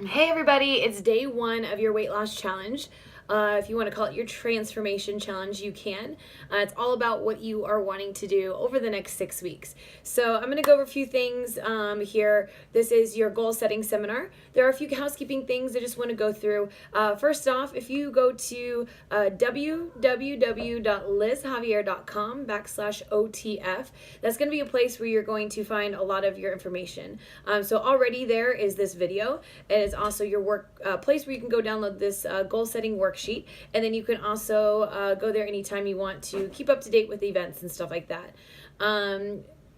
Hey everybody, it's day one of your weight loss challenge. If you want to call it your transformation challenge, you can. It's all about what you are wanting to do over the next 6 weeks. So I'm going to go over a few things here. This is your goal setting seminar. There are a few housekeeping things I just want to go through. First off, if you go to www.lizjavier.com/OTF, that's going to be a place where you're going to find a lot of your information. So already there is this video. It is also your work place where you can go download this goal setting worksheet, and then you can also go there anytime you want to keep up to date with events and stuff like that.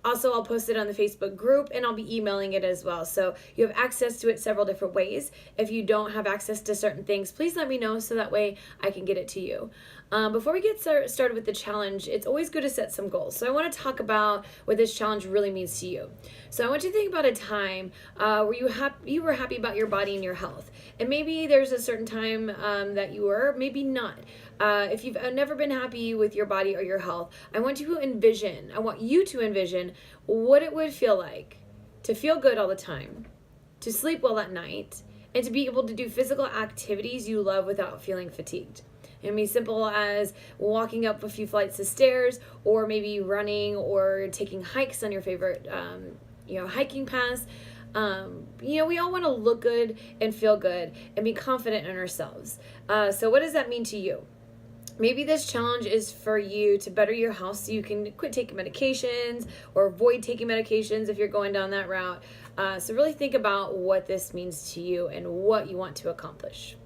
Also, I'll post it on the Facebook group, and I'll be emailing it as well. So you have access to it several different ways. If you don't have access to certain things, please let me know so that way I can get it to you. Before we get started with the challenge, it's always good to set some goals. So I want to talk about what this challenge really means to you. So I want you to think about a time where you were happy about your body and your health. And maybe there's a certain time that you were, maybe not. If you've never been happy with your body or your health, I want you to envision what it would feel like to feel good all the time, to sleep well at night, and to be able to do physical activities you love without feeling fatigued. It can be simple as walking up a few flights of stairs, or maybe running or taking hikes on your favorite hiking paths. We all want to look good and feel good and be confident in ourselves. So what does that mean to you? Maybe this challenge is for you to better your health so you can quit taking medications or avoid taking medications if you're going down that route. So really think about what this means to you and what you want to accomplish.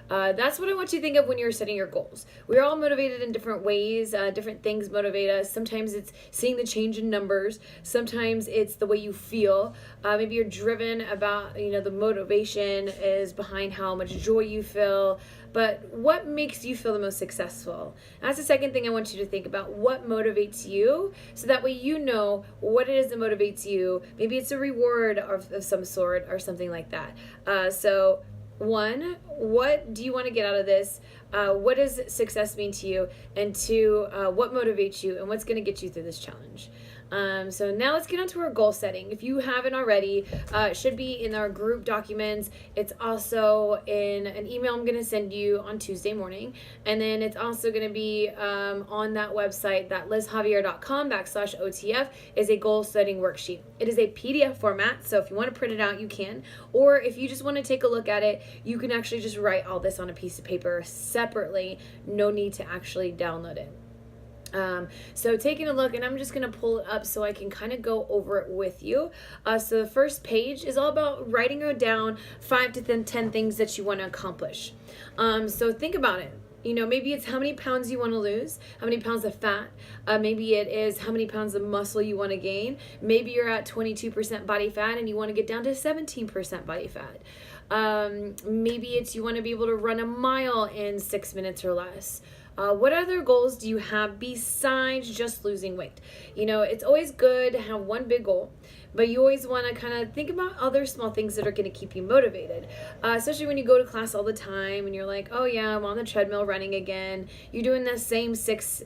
That's what I want you to think of when you're setting your goals. We're all motivated in different ways. Different things motivate us. Sometimes it's seeing the change in numbers. Sometimes it's the way you feel. Maybe you're driven about, the motivation is behind how much joy you feel. But what makes you feel the most successful? That's the second thing I want you to think about. What motivates you? So that way you know what it is that motivates you. Maybe it's a reward of some sort or something like that. One, what do you want to get out of this? What does success mean to you? And two, what motivates you and what's going to get you through this challenge? So now let's get on to our goal setting. If you haven't already, it should be in our group documents. It's also in an email I'm going to send you on Tuesday morning. And then it's also going to be on that website, that lizjavier.com/OTF is a goal setting worksheet. It is a PDF format, so if you want to print it out, you can. Or if you just want to take a look at it, you can actually just write all this on a piece of paper separately. No need to actually download it. So taking a look, and I'm just going to pull it up so I can kind of go over it with you. So the first page is all about writing down 5 to 10 things that you want to accomplish. So think about it. Maybe it's how many pounds you want to lose, how many pounds of fat. Maybe it is how many pounds of muscle you want to gain. Maybe you're at 22% body fat and you want to get down to 17% body fat. Maybe it's you want to be able to run a mile in 6 minutes or less. What other goals do you have besides just losing weight? It's always good to have one big goal, but you always want to kind of think about other small things that are going to keep you motivated, especially when you go to class all the time and you're like, oh yeah, I'm on the treadmill running again. You're doing the same 6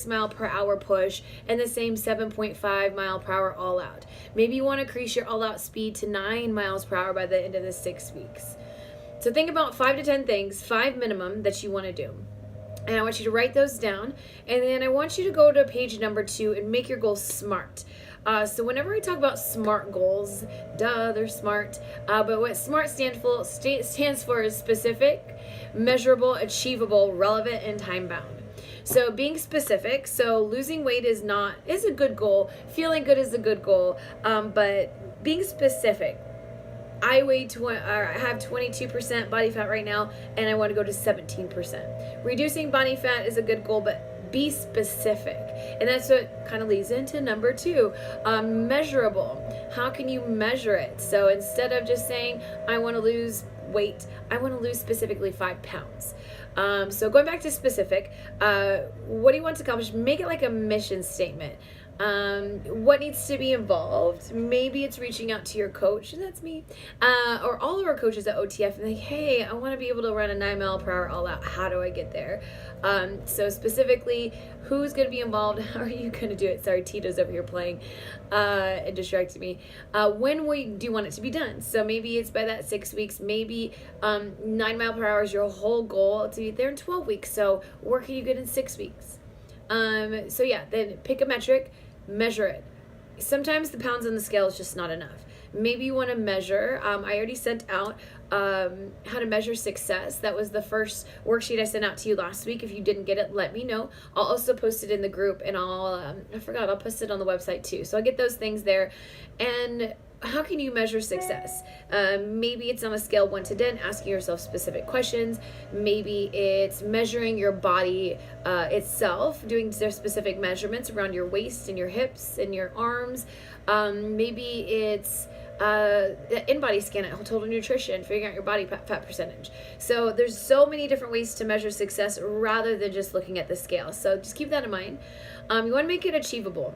mile per hour push and the same 7.5 mile per hour all out. Maybe you want to increase your all out speed to 9 miles per hour by the end of the 6 weeks. So think about 5 to 10 things, 5 minimum, that you want to do. And I want you to write those down. And then I want you to go to page number 2 and make your goals SMART. So whenever I talk about SMART goals, they're smart. But what SMART stands for is specific, measurable, achievable, relevant, and time-bound. So being specific, so losing weight is a good goal. Feeling good is a good goal. But being specific, I have 22% body fat right now, and I want to go to 17%. Reducing body fat is a good goal, but be specific. And that's what kind of leads into number 2, measurable. How can you measure it? So instead of just saying, I want to lose weight, I want to lose specifically 5 pounds. So going back to specific, what do you want to accomplish? Make it like a mission statement. What needs to be involved? Maybe it's reaching out to your coach, and that's me, or all of our coaches at OTF, and like, hey, I want to be able to run a 9-mile-per-hour all out. How do I get there? So specifically, who's going to be involved? How are you going to do it? Sorry, Tito's over here playing. It distracted me. When do you want it to be done? So maybe it's by that 6 weeks. Maybe 9-mile-per-hour is your whole goal to be there in 12 weeks. So where can you get in 6 weeks? So yeah, then pick a metric, measure it. Sometimes the pounds on the scale is just not enough. Maybe you want to measure. I already sent out how to measure success. That was the first worksheet I sent out to you last week. If you didn't get it, let me know. I'll also post it in the group, and I'll post it on the website too. So I'll get those things there. And how can you measure success? Maybe it's on a scale 1 to 10, asking yourself specific questions. Maybe it's measuring your body itself, doing their specific measurements around your waist and your hips and your arms. Maybe it's the in-body scan at Total Nutrition, figuring out your body fat percentage. So there's so many different ways to measure success rather than just looking at the scale. So just keep that in mind. You want to make it achievable.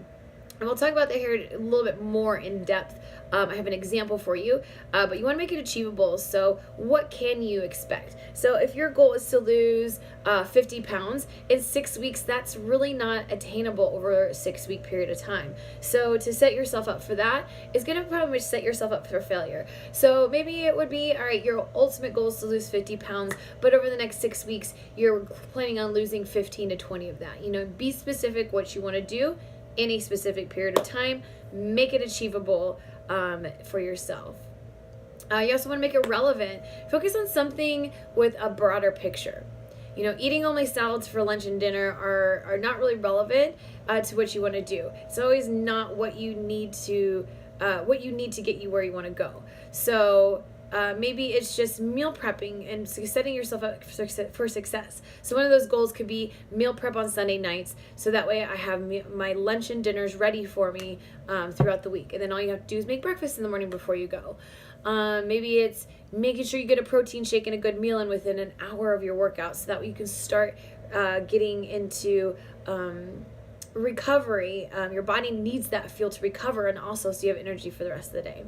And we'll talk about that here a little bit more in depth. I have an example for you, but you want to make it achievable. So what can you expect? So if your goal is to lose 50 pounds in 6 weeks, that's really not attainable over a 6-week period of time. So to set yourself up for that is going to probably set yourself up for failure. So maybe it would be, all right, your ultimate goal is to lose 50 pounds, but over the next 6 weeks, you're planning on losing 15 to 20 of that. You know, be specific what you want to do in a specific period of time. Make it achievable for yourself. You also want to make it relevant. Focus on something with a broader picture. You know, eating only salads for lunch and dinner are not really relevant to what you want to do. It's always not what you need to get you where you want to go. So maybe it's just meal prepping and setting yourself up for success. So one of those goals could be meal prep on Sunday nights, so that way I have my lunch and dinners ready for me throughout the week. And then all you have to do is make breakfast in the morning before you go. Maybe it's making sure you get a protein shake and a good meal in within an hour of your workout, so that way you can start getting into recovery. Your body needs that fuel to recover, and also so you have energy for the rest of the day.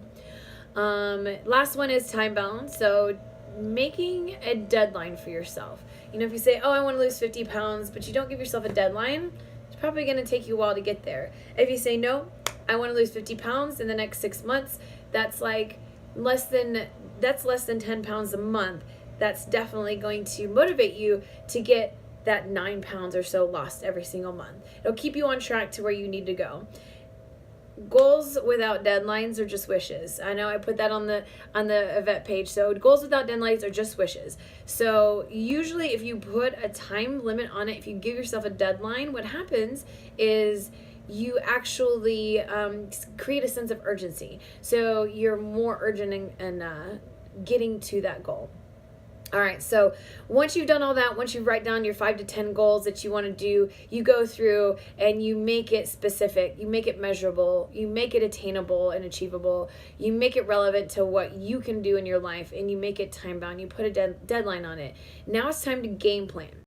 Last one is time bound. So making a deadline for yourself. You know, if you say, oh, I want to lose 50 pounds, but you don't give yourself a deadline, it's probably going to take you a while to get there. If you say, no, I want to lose 50 pounds in the next 6 months, that's less than 10 pounds a month. That's definitely going to motivate you to get that 9 pounds or so lost every single month. It'll keep you on track to where you need to go. Goals without deadlines are just wishes. I know I put that on the event page. So goals without deadlines are just wishes. So usually if you put a time limit on it, if you give yourself a deadline, what happens is you actually create a sense of urgency. So you're more urgent in getting to that goal. All right, so once you've done all that, once you write down your 5 to 10 goals that you want to do, you go through and you make it specific, you make it measurable, you make it attainable and achievable, you make it relevant to what you can do in your life, and you make it time bound. You put a deadline on it. Now it's time to game plan.